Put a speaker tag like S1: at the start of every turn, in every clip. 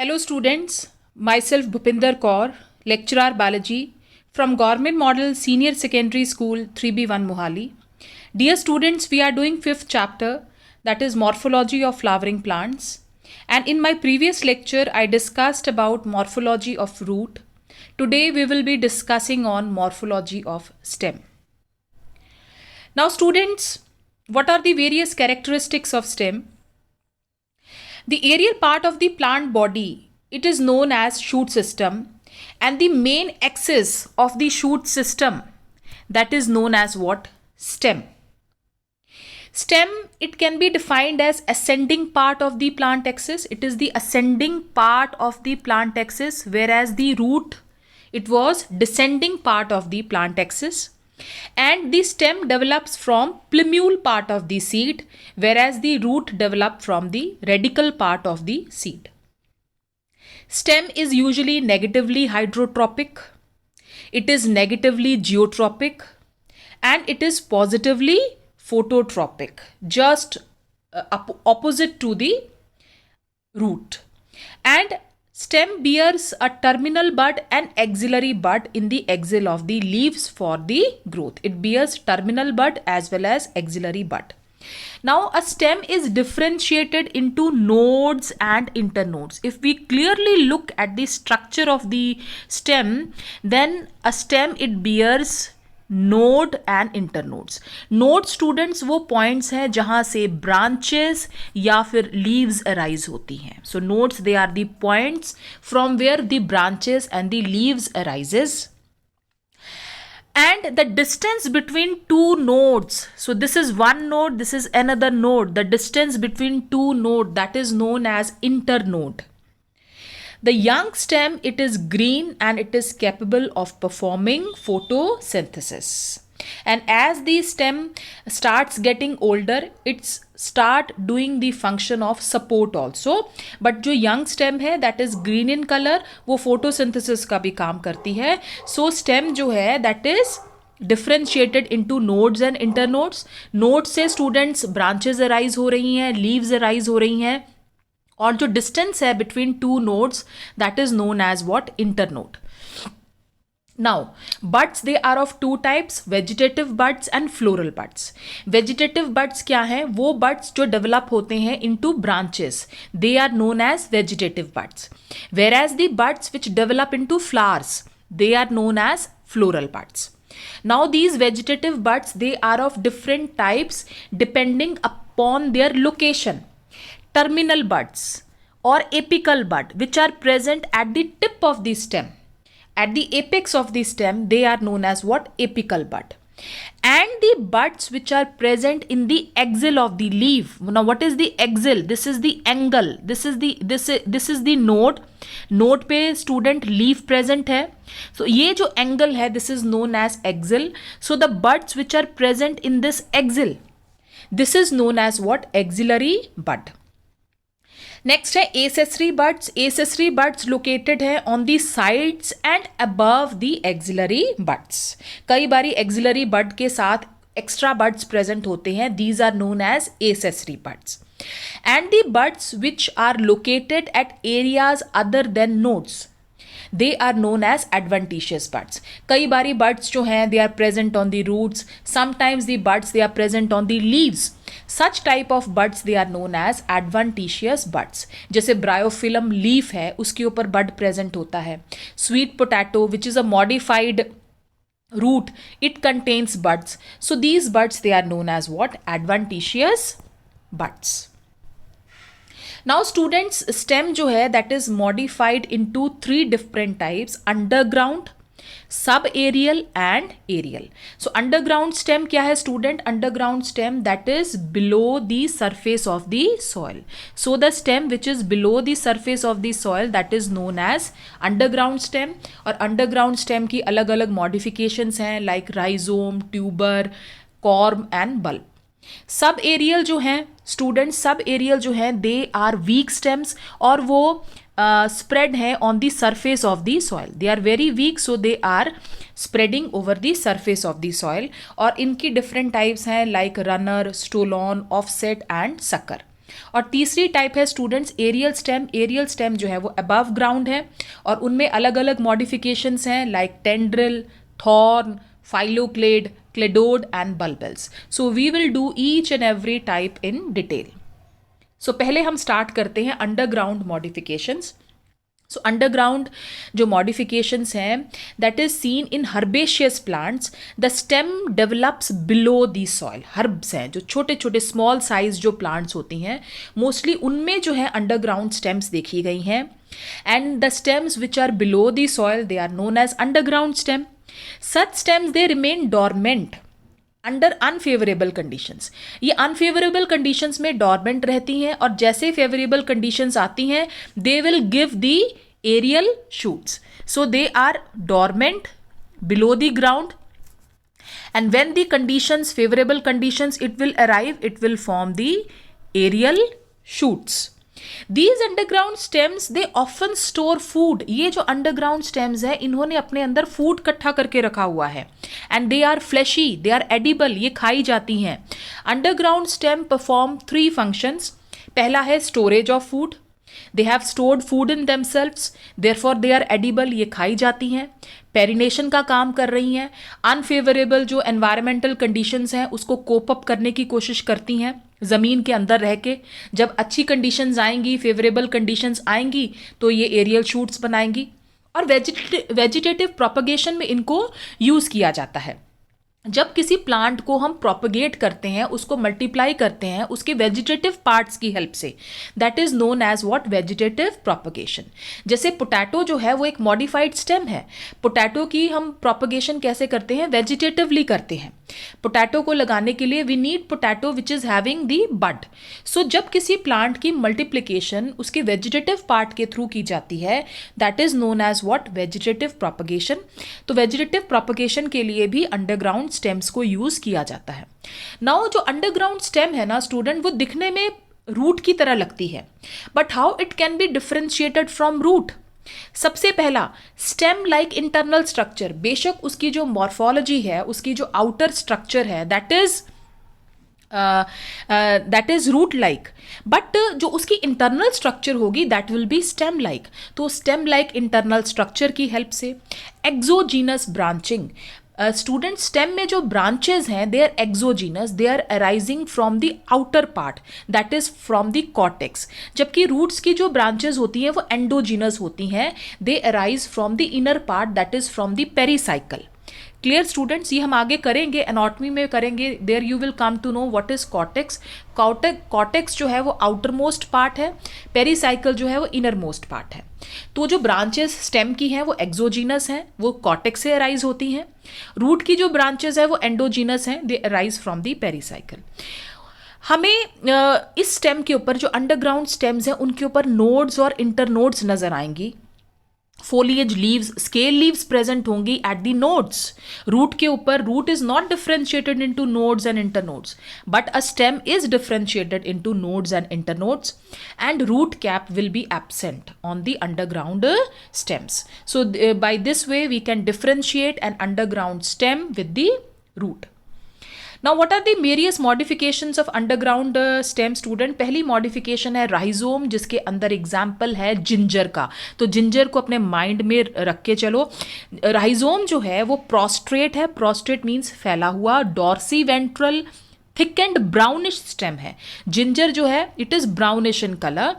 S1: Hello students, myself Bhupinder Kaur, lecturer biology from Government Model Senior Secondary School 3B1 Mohali. Dear students, we are doing 5th chapter, that is Morphology of Flowering Plants. And in my previous lecture, I discussed about morphology of root. Today we will be discussing on morphology of stem. Now students, what are the various characteristics of stem? The aerial part of the plant body, it is known as shoot system, and the main axis of the shoot system, that is known as what? Stem. Stem, it can be defined as ascending part of the plant axis. It is the ascending part of the plant axis, whereas the root, it was descending part of the plant axis. And the stem develops from plumule part of the seed, whereas the root develops from the radical part of the seed. Stem is usually negatively hydrotropic, it is negatively geotropic, and it is positively phototropic, just opposite to the root. And stem bears a terminal bud and axillary bud in the axil of the leaves for the growth. It bears terminal bud as well as axillary bud. Now a stem is differentiated into nodes and internodes. If we clearly look at the structure of the stem, then a stem, it bears node and internodes. Node students वो points हैं जहां से branches या फिर leaves arise होती हैं. So nodes, they are the points from where the branches and the leaves arises. And the distance between two nodes, so this is one node, this is another node, the distance between two nodes, that is known as internode. The young stem, it is green and it is capable of performing photosynthesis. And as the stem starts getting older, it's start doing the function of support also. But जो young stem है, that is green in color, वो photosynthesis का भी काम करती है. So stem जो है, that is differentiated into nodes and internodes. Nodes से students branches arise हो रही हैं, leaves arise हो रही हैं, और जो डिस्टेंस है between two nodes, that is known as what? Internode. Now buds, they are of two types, vegetative buds and floral buds. Vegetative buds क्या हैं? वो बड्स जो डेवलप होते हैं into branches, they are known as vegetative buds. Whereas the buds which develop into flowers, they are known as floral buds. Now these vegetative buds, they are of different types depending upon their location. Terminal buds or apical bud, which are present at the tip of the stem, at the apex of the stem, they are known as what? Apical bud. And the buds which are present in the axil of the leaf. Now what is the axil? This is the angle, this is the node. Node पे student leaf present है. So ये जो angle है, this is known as axil. So the buds which are present in this axil, this is known as what? Axillary bud. Next है accessory buds. Accessory buds located है on the sides and above the axillary buds. कई बारी axillary बड के साथ extra buds present होते हैं. These are known as accessory buds. And the buds which are located at areas other than nodes, they are known as adventitious buds. कई बारी buds जो हैं, they are present on the roots. Sometimes the buds, they are present on the leaves. Such type of buds, they are known as adventitious buds. जैसे bryophyllum leaf है, उसके ऊपर bud present होता है. Sweet potato, which is a modified root, it contains buds. So these buds, they are known as what? Adventitious buds. Now students, stem जो है, that is modified into three different types: underground, subaerial and aerial. So underground stem क्या है student? Underground stem, that is below the surface of the soil. So the stem which is below the surface of the soil, that is known as underground stem. और underground stem की अलग अलग modifications हैं, like rhizome, tuber, corm and bulb. सब aerial जो हैं student, सब aerial जो हैं, दे आर वीक स्टेम्स, और वो स्प्रेड हैं on the surface of the soil. They are very weak, so they are spreading over the surface of the soil. और इनकी डिफरेंट टाइप्स हैं, like runner, stolon, offset and sucker. और तीसरी type है students aerial stem. Aerial stem जो है वो above ground है और उनमें अलग अलग मॉडिफिकेशंस हैं like tendril, thorn, phylloclade, cladode and bulbils. So we will do each and every type in detail. So पहले हम स्टार्ट करते हैं अंडरग्राउंड मॉडिफिकेशंस। सो अंडरग्राउंड जो मॉडिफिकेशंस हैं that is seen in herbaceous plants, the stem develops below the soil. Herbs हैं जो छोटे छोटे स्मॉल साइज जो प्लांट्स होती हैं, मोस्टली उनमें जो है अंडरग्राउंड स्टेम्स देखी गई हैं। And the stems which are below the soil they are known as underground stem. Such stems they remain dormant under unfavourable conditions. ये अनफेवरेबल कंडीशंस में डॉर्मेंट रहती हैं और जैसे फेवरेबल कंडीशंस आती हैं they will give the aerial shoots. So they are dormant below the ground and when the conditions favorable conditions it will arrive, it will form the aerial shoots. These underground stems they often store food. ये जो underground stems है इन्होंने अपने अंदर food इकट्ठा करके रखा हुआ है and they are fleshy, they are edible, ये खाई जाती हैं। Underground stem perform 3 functions. पहला है storage of food. They have stored food in themselves, therefore they are edible, ये खाई जाती हैं। पेरिनेशन का काम कर रही हैं। अनफेवरेबल जो एनवायरमेंटल कंडीशंस हैं उसको कोप अप करने की कोशिश करती हैं ज़मीन के अंदर रह के। जब अच्छी कंडीशंस आएंगी, फेवरेबल कंडीशंस आएंगी तो ये एरियल शूट्स बनाएंगी। और वेजिटेटिव प्रोपगेशन में इनको यूज़ किया जाता है। जब किसी प्लांट को हम प्रोपगेट करते हैं, उसको मल्टीप्लाई करते हैं उसके वेजिटेटिव पार्ट्स की हेल्प से, that is known as what, vegetative propagation. जैसे पोटैटो जो है वो एक मॉडिफाइड स्टेम है। पोटैटो की हम प्रोपगेशन कैसे करते हैं, वेजिटेटिवली करते हैं। पोटैटो को लगाने के लिए we need potato which is having the bud. So जब किसी प्लांट की मल्टीप्लिकेशन उसके वेजिटेटिव पार्ट के थ्रू की जाती है that is known as what, vegetative propagation. तो वेजिटेटिव प्रोपगेशन के लिए भी अंडरग्राउंड स्टेम्स को यूज किया जाता है। नाउ जो अंडरग्राउंड स्टेम है ना स्टूडेंट, वो दिखने में रूट की तरह लगती है, but how it can be differentiated from root. सबसे पहला स्टेम लाइक इंटरनल स्ट्रक्चर। बेशक उसकी जो मॉर्फोलॉजी है, उसकी जो आउटर स्ट्रक्चर है that is root like, but जो उसकी इंटरनल स्ट्रक्चर होगी that will be stem like. तो स्टेम लाइक इंटरनल स्ट्रक्चर की हेल्प से एक्सोजीनस ब्रांचिंग। स्टूडेंट स्टेम में जो ब्रांचेज हैं they are exogenous, they are arising from the outer part that is from the cortex. जबकि roots की जो branches होती हैं वो एंडोजीनस होती हैं, they arise from the inner part that is from the pericycle. Clear students, ये हम आगे करेंगे, एनाटॉमी में करेंगे। There you will come to know what is cortex. Cortex जो है वो आउटर मोस्ट पार्ट है, पेरिसाइकल जो है वो इनर मोस्ट पार्ट है। तो जो ब्रांचेस स्टेम की हैं वो एक्सोजीनस हैं, वो कॉर्टेक्स से अराइज होती हैं। रूट की जो ब्रांचेस है वो एंडोजीनस हैं, they arise from the pericycle. हमें इस स्टेम के ऊपर जो अंडरग्राउंड स्टेम्स हैं उनके ऊपर नोड्स और इंटरनोड्स नजर आएंगी। Foliage leaves, scale leaves present होंगी एट दी नोड्स। रूट के ऊपर, root is not differentiated into nodes and internodes, but a stem is differentiated into nodes and internodes, and root cap will be absent on the underground stems. So by this way we can differentiate an underground stem with the root. Now what are the various modifications of underground stem student? पहली modification है rhizome, जिसके अंदर example है ginger का. तो ginger को अपने mind में रख के चलो. राइजोम जो है वो प्रोस्ट्रेट है. प्रोस्ट्रेट मीन्स फैला हुआ. Dorsiventral thick and brownish stem है. जिंजर जो है it is brownish in colour,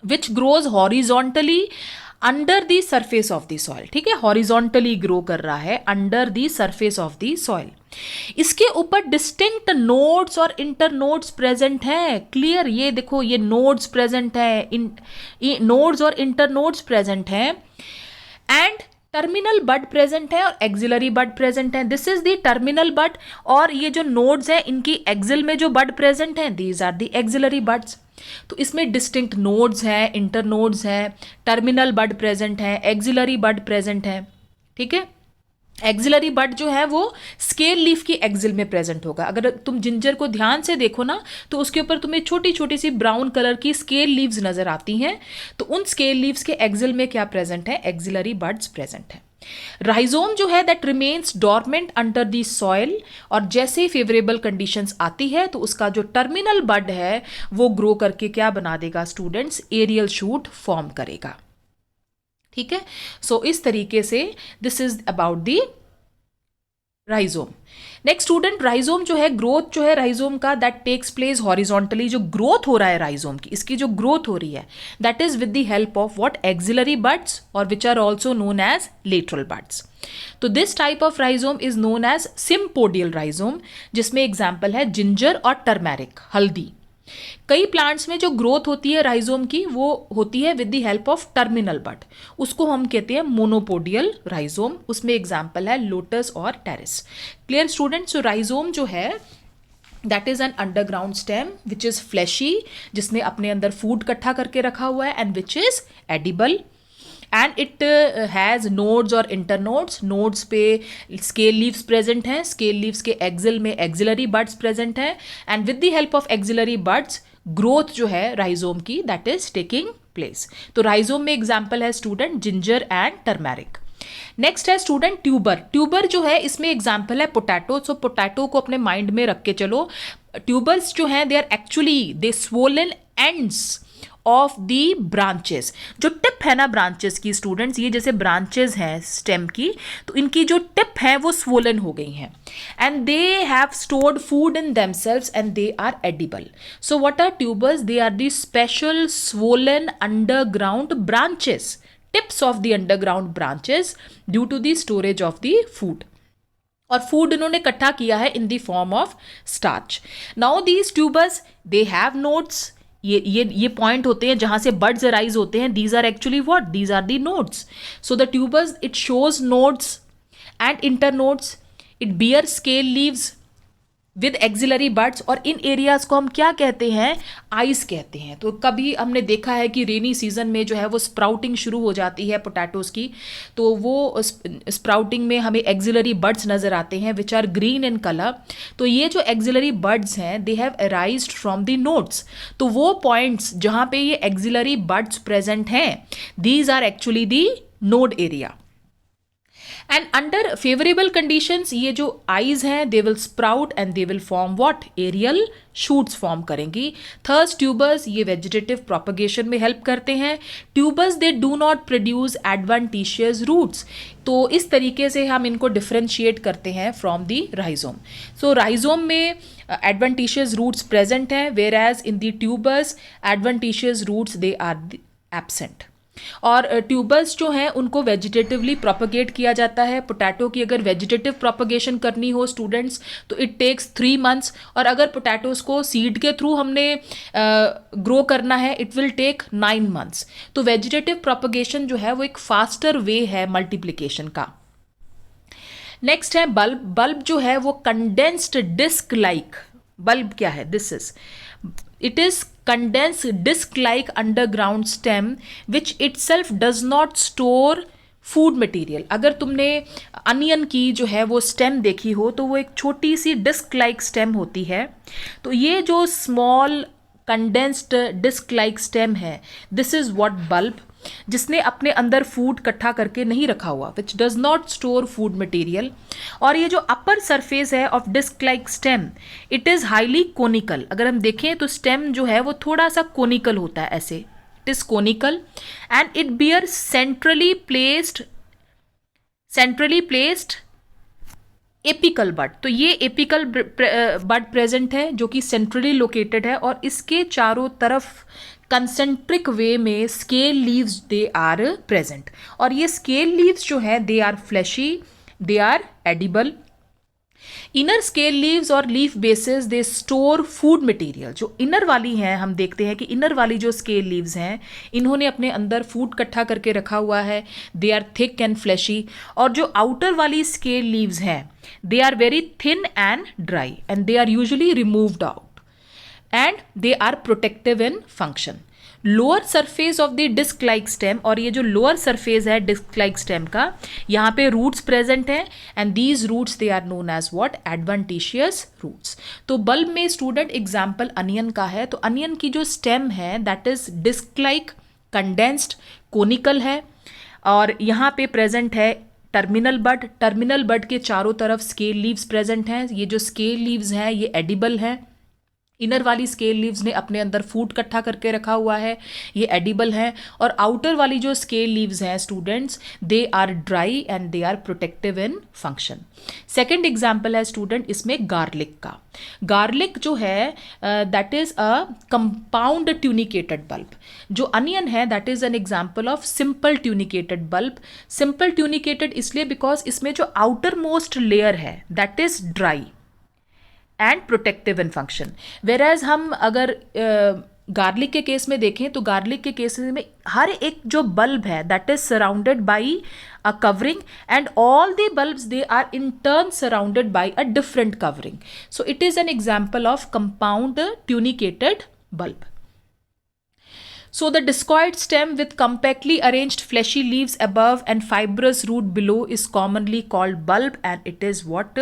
S1: which grows horizontally under the surface of the soil. ठीक है, हॉरिजॉन्टली ग्रो कर रहा है under the surface of the soil. इसके ऊपर डिस्टिंक्ट नोड्स और इंटर नोड्स प्रेजेंट हैं. क्लियर, ये देखो ये नोड्स प्रेजेंट हैं, नोड्स और इंटर नोड्स प्रेजेंट हैं, एंड टर्मिनल बड प्रेजेंट है और एक्सिलरी बड प्रेजेंट है. This is the terminal bud, और ये जो नोड्स हैं इनकी एक्सिल में जो बड प्रेजेंट हैं these are the axillary buds. तो इसमें डिस्टिंक्ट नोड्स हैं, इंटर नोड्स हैं, टर्मिनल बड प्रेजेंट है, एक्सिलरी बड प्रेजेंट है. ठीक है, एक्सिलरी बड जो है वो स्केल लीफ की एक्सिल में प्रेजेंट होगा. अगर तुम जिंजर को ध्यान से देखो ना तो उसके ऊपर तुम्हें छोटी छोटी सी ब्राउन कलर की स्केल लीव्स नजर आती हैं. तो उन स्केल लीव्स के एक्सिल में क्या प्रेजेंट है, एक्सिलरी बड्स प्रेजेंट है. राइजोम जो है that remains dormant under the soil, और जैसे फेवरेबल कंडीशंस आती है तो उसका जो टर्मिनल बड है वो ग्रो करके क्या बना देगा स्टूडेंट्स, एरियल शूट फॉर्म करेगा। ठीक है, सो इस तरीके से this is about the rhizome. Next student, rhizome जो है, ग्रोथ जो है राइजोम का दैट टेक्स प्लेस हॉरिजॉन्टली, जो ग्रोथ हो रहा है राइजोम की, इसकी जो ग्रोथ हो रही है that is with the help of what, axillary buds, और which are also known as lateral buds. तो this type of rhizome is known as sympodial rhizome, जिसमें एग्जाम्पल है जिंजर और टर्मेरिक, हल्दी। कई प्लांट्स में जो ग्रोथ होती है राइजोम की वो होती है with the help of terminal bud, उसको हम कहते हैं मोनोपोडियल राइजोम, उसमें एग्जाम्पल है लोटस और Pteris. Clear students, so rhizome जो है that is an underground stem which is fleshy, जिसने अपने अंदर फूड इकट्ठा करके रखा हुआ है, and which is edible, and it has nodes और इंटरनोड्स। नोड्स पे स्केल लीव्स प्रेजेंट हैं, स्केल लीव्स के एक्सिल में एक्सिलरी बड्स प्रेजेंट हैं, and with the help of axillary buds growth जो है राइजोम की दैट इज टेकिंग प्लेस। तो राइजोम में एग्जाम्पल है student ginger and turmeric. Next है स्टूडेंट ट्यूबर। ट्यूबर जो है इसमें एग्जाम्पल है पोटैटो। सो पोटैटो को अपने माइंड में रख के चलो। ट्यूबर्स जो हैं they are actually they swollen ends of the branches. जो टिप है ना ब्रांचेस की स्टूडेंट्स, ये जैसे ब्रांचेस हैं स्टेम की, तो इनकी जो टिप है वो स्वोलन हो गई हैं, and they have stored food in themselves and they are edible. So what are tubers? They are the special swollen underground branches, tips of the underground branches due to the storage of the food, और food इन्होंने इकट्ठा किया है in the form of starch. Now these tubers they have nodes. ये point होते हैं जहां से बड्स अराइज होते हैं, these are actually what, these are the nodes. So the tubers it shows nodes and internodes, it bear scale leaves with axillary buds, और इन areas को हम क्या कहते हैं, आइज कहते हैं। तो कभी हमने देखा है कि रेनी सीजन में जो है वो स्प्राउटिंग शुरू हो जाती है पोटैटोज की, तो वो स्प्राउटिंग में हमें एक्सिलरी बड्स नजर आते हैं which are green in colour. तो ये जो एक्सिलरी बड्स हैं they have arised from the nodes. तो वो पॉइंट्स जहां पे ये एक्सिलरी बड्स प्रेजेंट हैं these are actually the node area. And under favourable conditions ये जो आइज हैं they will sprout and they will form what, aerial shoots form करेंगी। थर्स ट्यूबर्स ये वेजिटेटिव प्रोपगेशन में हेल्प करते हैं। Tubers they do not produce adventitious roots. तो इस तरीके से हम इनको डिफ्रेंशिएट करते हैं from the rhizome. So rhizome में एडवांटिशियस रूट्स प्रेजेंट हैं, where as in the tubers adventitious roots they are absent. और ट्यूबर्स जो हैं उनको वेजिटेटिवली प्रोपगेट किया जाता है। पोटैटो की अगर वेजिटेटिव प्रोपगेशन करनी हो स्टूडेंट्स तो इट टेक्स 3 months, और अगर पोटैटोज को सीड के थ्रू हमने ग्रो करना है इट विल टेक 9 months। तो वेजिटेटिव प्रोपगेशन जो है वो एक फास्टर वे है मल्टीप्लिकेशन का। नेक्स्ट है बल्ब। बल्ब जो है वो कंडेंस्ड डिस्क लाइक, बल्ब क्या है, this is it is condensed disc like underground stem which itself does not store food material। अगर तुमने अनियन की जो है वो स्टेम देखी हो तो वो एक छोटी सी डिस्क लाइक स्टेम होती है। तो ये जो small condensed disc like stem है दिस इज व्हाट बल्ब, जिसने अपने अंदर फूड इकट्ठा करके नहीं रखा हुआ, which does not store food material. और ये जो अपर सरफेस है of disc like stem it is highly conical. अगर हम देखें तो स्टेम जो है वो थोड़ा सा कोनिकल होता है, ऐसे it is conical, and it bear centrally placed apical bud. तो ये एपिकल बड प्रेजेंट है जो कि सेंट्रली लोकेटेड है, और इसके चारों तरफ कंसेंट्रिक वे में scale leaves they are present. और ये स्केल लीव्स जो है they are fleshy, they are edible. Inner scale leaves और leaf bases they store food material. जो इनर वाली हैं हम देखते हैं कि इनर वाली जो स्केल लीव्स हैं इन्होंने अपने अंदर फूड इकट्ठा करके रखा हुआ है, they are thick and fleshy. और जो आउटर वाली स्केल लीव्स हैं they are very thin and dry, and they are usually removed out and they are protective in function. Lower surface of the disc like stem, और ये जो lower surface है disc like stem का, यहाँ पे roots present हैं, and these roots they are known as what, adventitious roots. तो bulb में स्टूडेंट एग्जाम्पल अनियन का है। तो अनियन की जो स्टेम है that is disc like, condensed, conical है, और यहाँ पे प्रेजेंट है टर्मिनल बड के चारों तरफ स्केल लीव्स प्रेजेंट हैं। ये जो स्केल लीव्स हैं ये एडिबल हैं। इनर वाली स्केल लीव्स ने अपने अंदर फूड इकट्ठा करके रखा हुआ है, ये एडिबल हैं। और आउटर वाली जो स्केल लीव्स हैं students, they are dry and they are protective in function. Second example है स्टूडेंट इसमें गार्लिक का। गार्लिक जो है that is a compound tunicated bulb. जो अनियन है that is an example of simple tunicated bulb. Simple tunicated इसलिए because इसमें जो आउटर मोस्ट लेयर है that is dry and protective in function. Whereas हम अगर गार्लिक के केस में देखें तो गार्लिक के केस में हर एक जो बल्ब है that is surrounded by a covering and all the bulbs they are in turn surrounded by a different covering. So it is an example of compound tunicated bulb. So the discoid stem with compactly arranged fleshy leaves above and fibrous root below is commonly called bulb, and it is what?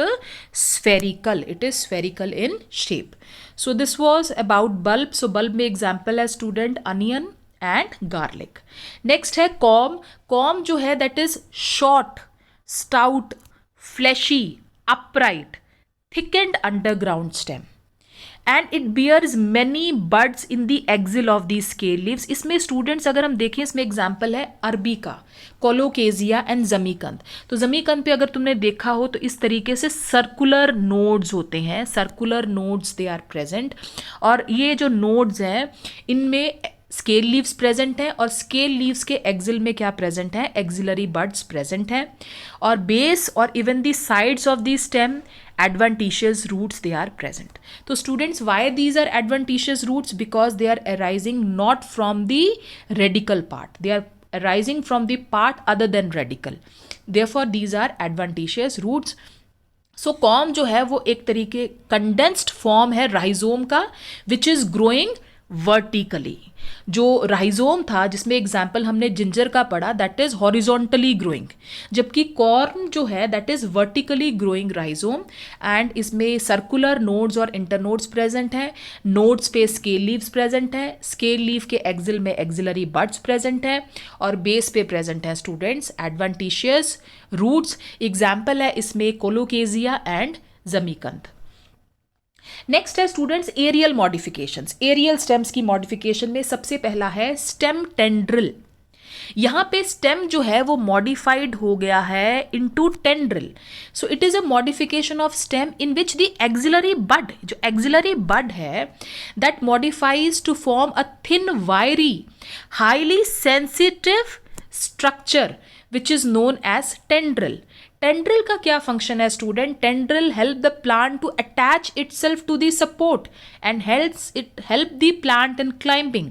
S1: Spherical. It is spherical in shape. So this was about bulb. So bulb में example है student onion and garlic. Next है corm. Corm जो है that is short, stout, fleshy, upright, thickened underground stem. And it bears many buds in the axil of the scale leaves. इसमें students अगर हम देखें इसमें एग्जाम्पल है अरबी का, कोलोकेजिया एंड जमीकंद। तो जमीकंद पे अगर तुमने देखा हो तो इस तरीके से सर्कुलर नोड्स होते हैं, circular nodes they are present. और ये जो नोड्स हैं इनमें स्केल लीव्स प्रेजेंट हैं और स्केल लीव्स के एक्सिल में क्या प्रेजेंट है? एक्सिलरी बड्स प्रेजेंट हैं। और बेस और even the sides of the stem adventitious roots they are present. So students, why these are adventitious roots? Because they are arising not from the radical part, they are arising from the part other than radical, therefore these are adventitious roots. So com जो है वो एक तरीके condensed form है rhizome का which is growing vertically. जो rhizome था जिसमें एग्जाम्पल हमने जिंजर का पढ़ा दैट इज हॉरिजॉन्टली ग्रोइंग, जबकि कॉर्न जो है that is vertically growing rhizome. And इसमें सर्कुलर नोड्स और इंटरनोड्स प्रेजेंट हैं। नोड्स पे स्केल लीव्स प्रेजेंट हैं, स्केल लीव के एक्सिल में एक्सिलरी बड्स प्रेजेंट हैं और बेस पे प्रेजेंट है स्टूडेंट्स एडवेंटिशियस रूट्स। एग्जाम्पल है इसमें कोलोकेजिया एंड जमीकंद। नेक्स्ट है students aerial modifications. Aerial stems की मॉडिफिकेशन में सबसे पहला है स्टेम टेंड्रिल। यहां पे स्टेम जो है वो मॉडिफाइड हो गया है into tendril. So it is a modification of stem in which the axillary bud, जो एक्सिलरी बड है that modifies to form a thin wiry highly sensitive structure which is known as tendril. Tendril का क्या function है student? Tendril help the plant to attach itself to the support and help the plant in climbing.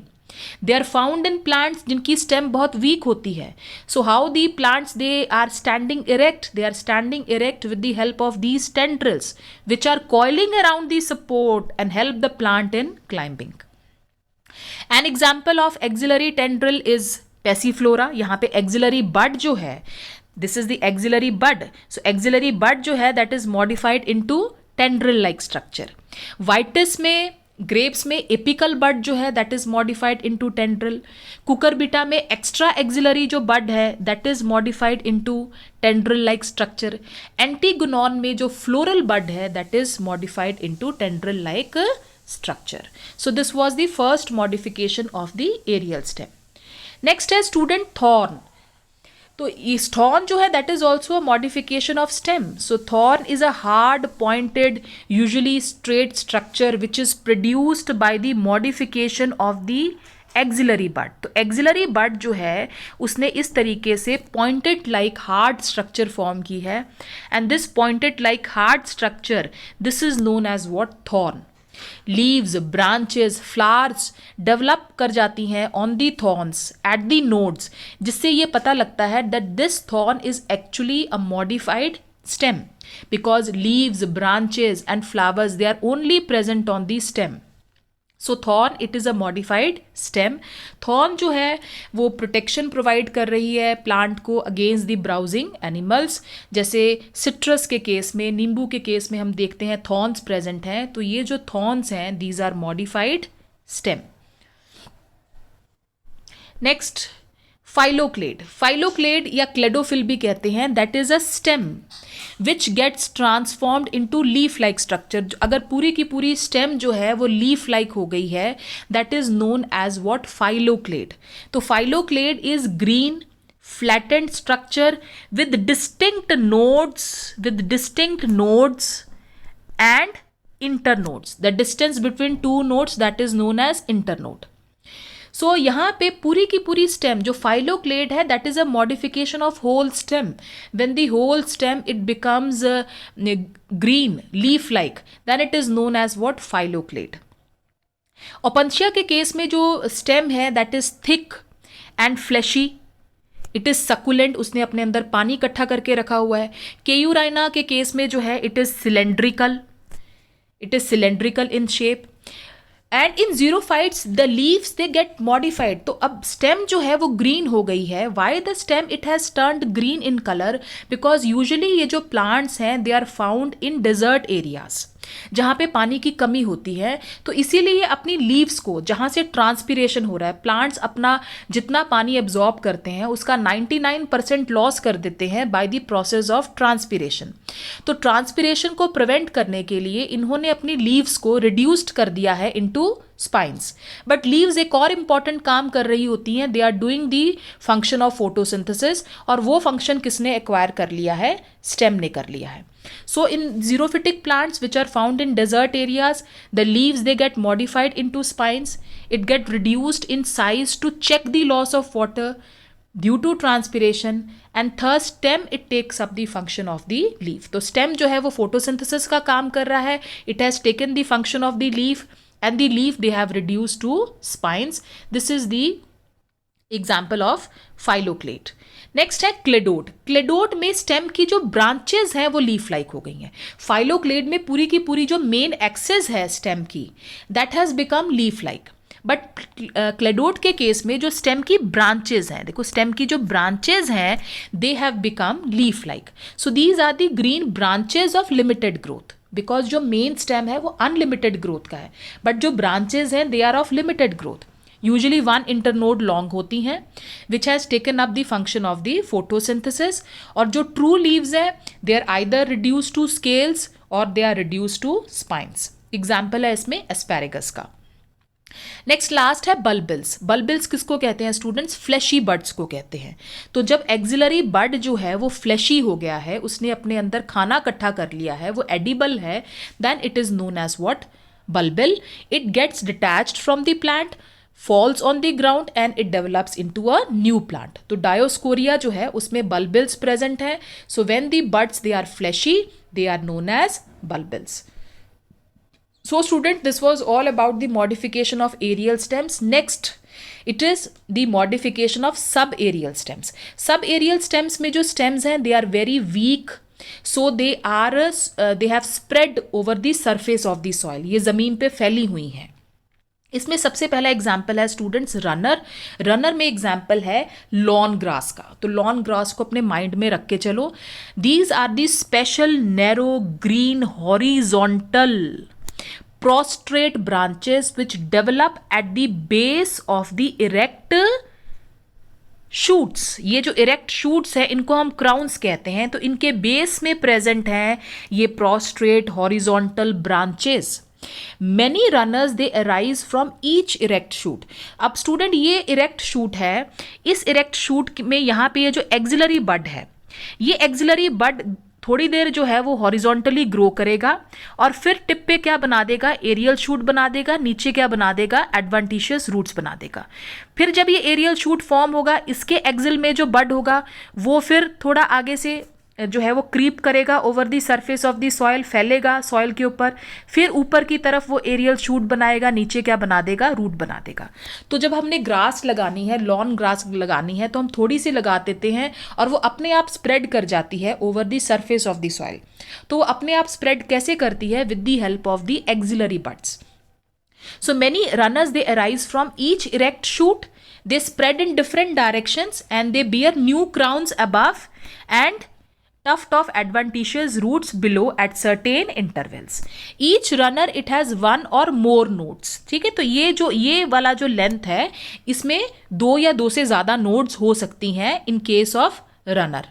S1: They are found in plants जिनकी stem बहुत weak होती है। सो how the plants they are standing erect? They are standing erect with the help of these tendrils which are coiling around the support and help the plant in climbing. An example of axillary tendril is Passiflora. यहाँ पे axillary bud जो है this is the axillary bud. So axillary bud जो है that is modified into tendril like structure. Vitis में, grapes में apical bud जो है that is modified into tendril. Cucurbita में एक्स्ट्रा एक्सिलरी जो बड है that is modified into tendril like structure. Antigonon में जो फ्लोरल बड है that is modified into tendril like structure. So this was the first modification of the aerial stem. Next है student thorn. तो इस thorn जो है that is also a modification of stem. So thorn is a hard pointed usually straight structure which is produced by the modification of the axillary bud. तो axillary bud जो है उसने इस तरीके से pointed like hard structure form की है and this pointed like hard structure this is known as what? Thorn. Leaves, branches, flowers develop कर जाती हैं on the thorns at the nodes, जिससे ये पता लगता है that this thorn is actually a modified stem because leaves, branches and flowers they are only present on the stem. So thorn it is a modified stem. Thorn जो है वो protection provide कर रही है प्लांट को against the browsing animals. जैसे citrus के case में, नींबू के केस में हम देखते हैं थॉर्न्स प्रेजेंट हैं। तो ये जो थॉर्न्स हैं these are modified stem. Next phylloclade या क्लेडोफिल भी कहते हैं, that is a stem which gets transformed into leaf like structure. अगर पूरी की पूरी स्टेम जो है वो लीफ लाइक हो गई है, that is known as what, phylloclade. तो phylloclade is green flattened structure with distinct nodes and internodes. The distance between two nodes, that is known as internode. So यहाँ पे पूरी की पूरी stem जो phylloclade है, that is a modification of whole stem. When the whole stem it becomes green leaf like, then it is known as what, phylloclade. ओपंशिया के case में जो stem है that is thick and fleshy, it is succulent, उसने अपने अंदर पानी इकट्ठा करके रखा हुआ है। केयूराइना के केस में जो है it is cylindrical in shape. And in xerophytes the leaves they get modified. तो अब स्टेम जो है वो ग्रीन हो गई है। Why the stem it has turned green in colour? Because usually ये जो प्लांट्स हैं they are found in desert areas, जहाँ पे पानी की कमी होती है। तो इसीलिए अपनी लीव्स को, जहाँ से ट्रांसपिरेशन हो रहा है, प्लांट्स अपना जितना पानी एब्जॉर्ब करते हैं उसका 99% लॉस कर देते हैं by the process of transpiration. तो ट्रांसपिरेशन को प्रिवेंट करने के लिए इन्होंने अपनी लीव्स को रिड्यूस्ड कर दिया है इनटू स्पाइन्स। बट लीव्स एक और इंपॉर्टेंट काम कर रही होती हैं, they are doing the function of photosynthesis, और वो फंक्शन किसने एक्वायर कर लिया है? स्टेम ने कर लिया है। So in xerophytic plants which are found in desert areas, the leaves they get modified into spines. It get reduced in size to check the loss of water due to transpiration, and thus stem it takes up the function of the leaf. तो stem जो है वो photosynthesis का काम कर रहा है. It has taken the function of the leaf, and the leaf they have reduced to spines. This is the example of phylloclade. Next है क्लेडोड। क्लेडोड में स्टेम की जो ब्रांचेस हैं वो लीफ लाइक हो गई हैं। फाइलोक्लेड में पूरी की पूरी जो मेन एक्सेस है स्टेम की, that has become leaf like. But cladode के केस में जो स्टेम की ब्रांचेस हैं, देखो स्टेम की जो ब्रांचेस हैं they have become leaf like. So these are the green branches of limited growth, because जो मेन स्टेम है वो अनलिमिटेड ग्रोथ का है, बट जो ब्रांचेस हैं they are of limited growth. Usually 1 internode long होती हैं, which has taken up the function of the photosynthesis. और जो ट्रू लीव्स हैं they are either reduce to scales और they are reduce to spines. Example है इसमें asparagus का। Next last है बल्बिल्स। बल्बिल्स किसको कहते हैं स्टूडेंट्स? फ्लैशी बड्स को कहते हैं। तो जब एक्सिलरी बड जो है वो फ्लैशी हो गया है, उसने अपने अंदर खाना इकट्ठा कर लिया है, वो एडिबल है, then it is known as what? bulbil. It gets detached from the plant, falls on the ground and it develops into a new plant. तो Dioscorea जो है उसमें bulbils present है. So when the buds they are fleshy, they are known as bulbils. So student, this was all about the modification of aerial stems. Next, it is the modification of subaerial stems. Subaerial stems में जो stems हैं, they are very weak. So they have spread over the surface of the soil. ये ज़मीन पे फैली हुई हैं. इसमें सबसे पहला एग्जाम्पल है स्टूडेंट्स रनर में एग्जाम्पल है लॉन ग्रास का. तो लॉन ग्रास को अपने माइंड में रख के चलो. These are the special narrow green horizontal prostrate branches which develop at the base of the erect shoots. ये जो erect shoots है इनको हम crowns कहते हैं. तो इनके बेस में प्रेजेंट हैं ये prostrate horizontal branches. Many runners they arise from each erect shoot. अब स्टूडेंट ये erect shoot है, इस erect shoot में यहाँ पे ये जो axillary bud है, ये axillary bud थोड़ी देर जो है वो हॉरिजॉन्टली ग्रो करेगा और फिर टिप पे क्या बना देगा, एरियल शूट बना देगा, नीचे क्या बना देगा, एडवेंटिशियस रूट्स बना देगा. फिर जब ये एरियल शूट फॉर्म होगा, इसके एक्सिल में जो बड होगा वो फिर थोड़ा आगे से जो है वो क्रीप करेगा over the surface of the soil, फैलेगा सॉइल के ऊपर, फिर ऊपर की तरफ वो एरियल शूट बनाएगा, नीचे क्या बना देगा, रूट बना देगा. तो जब हमने ग्रास लगानी है, लॉन ग्रास लगानी है, तो हम थोड़ी सी लगा देते हैं और वो अपने आप स्प्रेड कर जाती है over the surface of the soil. तो वो अपने आप स्प्रेड कैसे करती है? With the help of the axillary buds. So many runners they arise from each erect shoot, they spread in different directions and they bear new crowns above and tuft of adventitious roots below at certain intervals. Each runner it has one or more nodes. ठीक है, तो ये वाला जो length है इसमें 2 या 2 से ज़्यादा नोड्स हो सकती हैं in case of runner.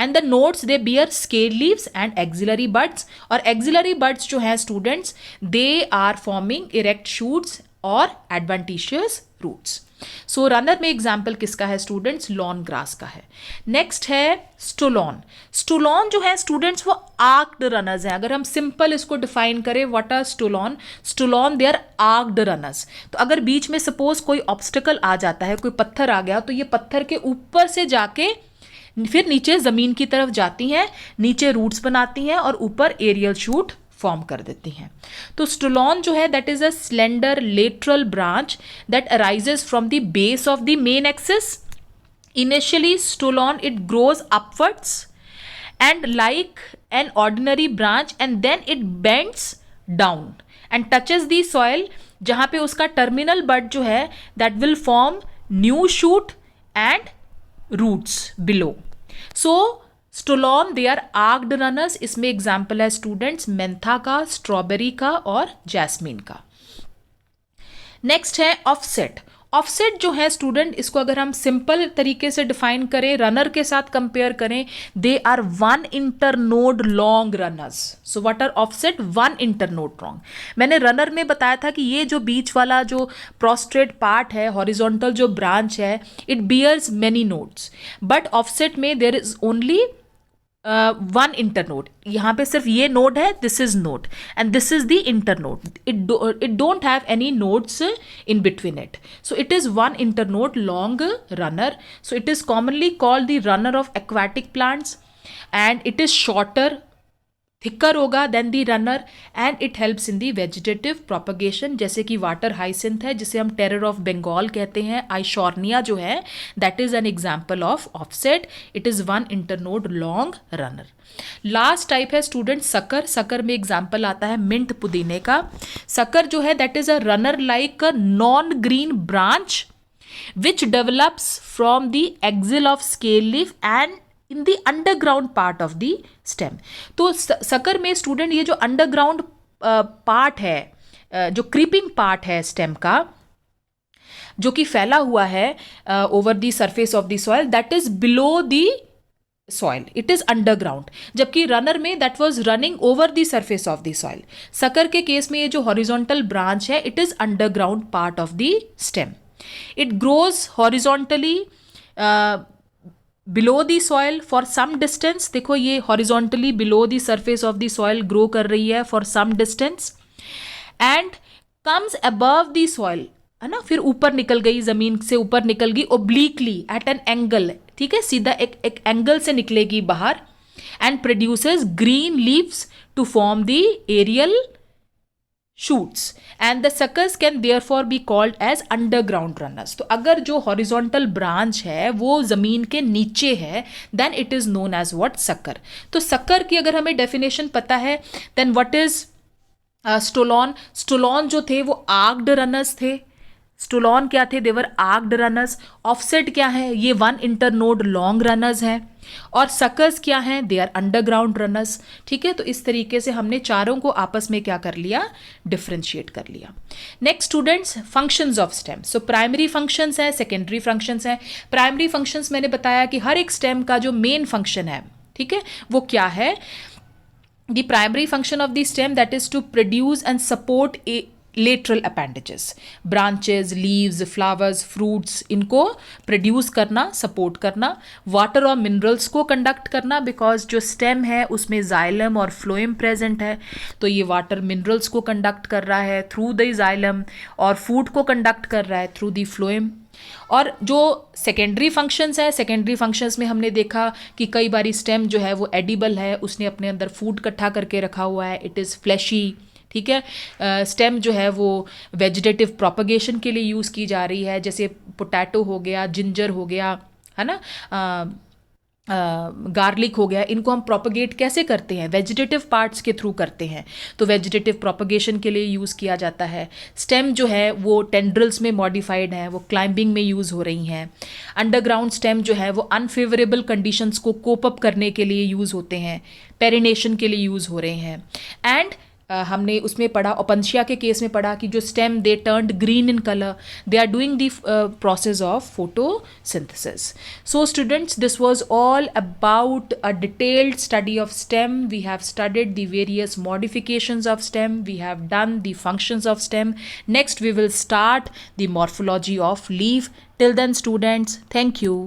S1: And the nodes they bear scale leaves and axillary buds. और axillary buds जो है students they are forming erect shoots और adventitious roots. सो रनर में एग्जाम्पल किसका है स्टूडेंट्स? लॉन ग्रास का है. नेक्स्ट है स्टोलॉन. स्टोलॉन जो है स्टूडेंट्स वो आर्क्ड रनर्स हैं. अगर हम सिंपल इसको डिफाइन करें what are stolon, stolon they are arched runners. तो अगर बीच में सपोज कोई ऑब्स्टिकल आ जाता है, कोई पत्थर आ गया, तो ये पत्थर के ऊपर से जाके फिर नीचे ज़मीन की तरफ जाती हैं, नीचे रूट्स बनाती हैं और ऊपर एरियल शूट फॉर्म कर देती हैं. तो स्टोलॉन जो है that is a slender lateral branch that arises from the base of the main axis. Initially stolon it grows upwards and like an ordinary branch and then it bends down and touches the soil, जहां पे उसका terminal bud जो है that will form new shoot and roots below. So stolon they are arched runners. इसमें example है students Mentha का, strawberry का और जैस्मीन का. नेक्स्ट है ऑफसेट. ऑफसेट जो है स्टूडेंट इसको अगर हम सिंपल तरीके से डिफाइन करें, रनर के साथ कंपेयर करें, they are 1 internode long runners. So what are offset? 1 internode long. मैंने रनर में बताया था कि ये जो बीच वाला जो प्रोस्ट्रेट पार्ट है, हॉरिजॉन्टल जो ब्रांच है, it bears many nodes. But offset में देयर इज ओनली 1 इंटरनोड. यहाँ पे सिर्फ ये नोड है, this is node and this is the internode. It don't have any nodes in between it. So it is 1 internode long runner. So it is commonly called the runner of aquatic plants and it is shorter, thicker होगा than the runner and it helps in the vegetative propagation. जैसे कि water hyacinth है जिसे हम terror of Bengal कहते हैं, आइशॉर्निया जो है that is an example of offset. It is 1 internode long runner. Last type है स्टूडेंट सकर. सकर में एग्जाम्पल आता है मिंट पुदीने का. सकर जो है that is a runner like a non green branch which develops from the axil of scale leaf and in the underground part of the stem. तो sucker में student ये जो अंडरग्राउंड पार्ट है, जो क्रीपिंग पार्ट है stem का, जो कि फैला हुआ है over the surface of the soil, that is below the soil, it is underground. जबकि रनर में that was running over the surface of the soil. Sucker के केस में ये जो हॉरिजॉन्टल ब्रांच है it is underground part of the stem. It grows horizontally below the soil for some distance. देखो ये horizontally below the surface of the soil grow कर रही है for some distance and comes above the soil, है ना, फिर ऊपर निकल गई, जमीन से ऊपर निकल गई ओब्लिकली एट एन एंगल. ठीक है, सीधा एक एंगल से निकलेगी बाहर and produces green leaves to form the aerial shoots and the suckers can therefore be called as underground runners. तो अगर जो horizontal branch है वो ज़मीन के नीचे है then it is known as what? sucker. तो sucker की अगर हमें definition पता है then what is stolon? stolon जो थे वो arced runners थे. स्टोलॉन क्या थे? देवर आर्क्ड रनर्स. ऑफसेट क्या है? ये 1 इंटरनोड लॉन्ग रनर्स हैं. और सकर्स क्या हैं? They are underground runners. ठीक है, तो इस तरीके से हमने चारों को आपस में क्या कर लिया? डिफ्रेंशिएट कर लिया. Next students, functions of stem. So primary functions हैं, सेकेंडरी फंक्शंस हैं. प्राइमरी फंक्शंस मैंने बताया कि हर एक स्टेम का जो मेन फंक्शन है, ठीक है, वो क्या है? The primary function of the stem that is to produce and support lateral appendages, branches, leaves, flowers, fruits, इनको प्रोड्यूस करना, सपोर्ट करना. वाटर और मिनरल्स को कंडक्ट करना, बिकॉज जो स्टेम है उसमें जाइलम और फ्लोएम प्रेजेंट है, तो ये वाटर मिनरल्स को कंडक्ट कर रहा है थ्रू द जाइलम और फूड को कंडक्ट कर रहा है थ्रू द फ्लोएम. और जो सेकेंडरी फंक्शंस है, सेकेंडरी फंक्शंस में हमने देखा कि कई बारी स्टेम जो है वो एडिबल है, उसने अपने अंदर फूड इकट्ठा करके रखा हुआ है, इट इज़ फ्लैशी. ठीक है, स्टेम जो है वो वेजिटेटिव प्रोपगेशन के लिए यूज़ की जा रही है, जैसे पोटैटो हो गया, जिंजर हो गया, है ना, गार्लिक हो गया, इनको हम प्रोपगेट कैसे करते हैं? वेजिटेटिव पार्ट्स के थ्रू करते हैं, तो वेजिटेटिव प्रोपगेशन के लिए यूज़ किया जाता है। स्टेम जो है वो टेंड्रल्स में मॉडिफाइड है, वो क्लाइंबिंग में यूज़ हो रही हैं। अंडरग्राउंड स्टेम जो है वो अनफेवरेबल कंडीशंस को कोप अप करने के लिए यूज़ होते हैं, पेरिनेशन के लिए यूज़ हो रहे हैं। एंड हमने उसमें पढ़ा, ओपनशिया के केस में पढ़ा कि जो stem they turned green in colour, they are doing the process of photosynthesis. So students, this was all about a detailed study of stem. We have studied the various modifications of stem, we have done the functions of stem. Next we will start the morphology of leaf. Till then students, thank you.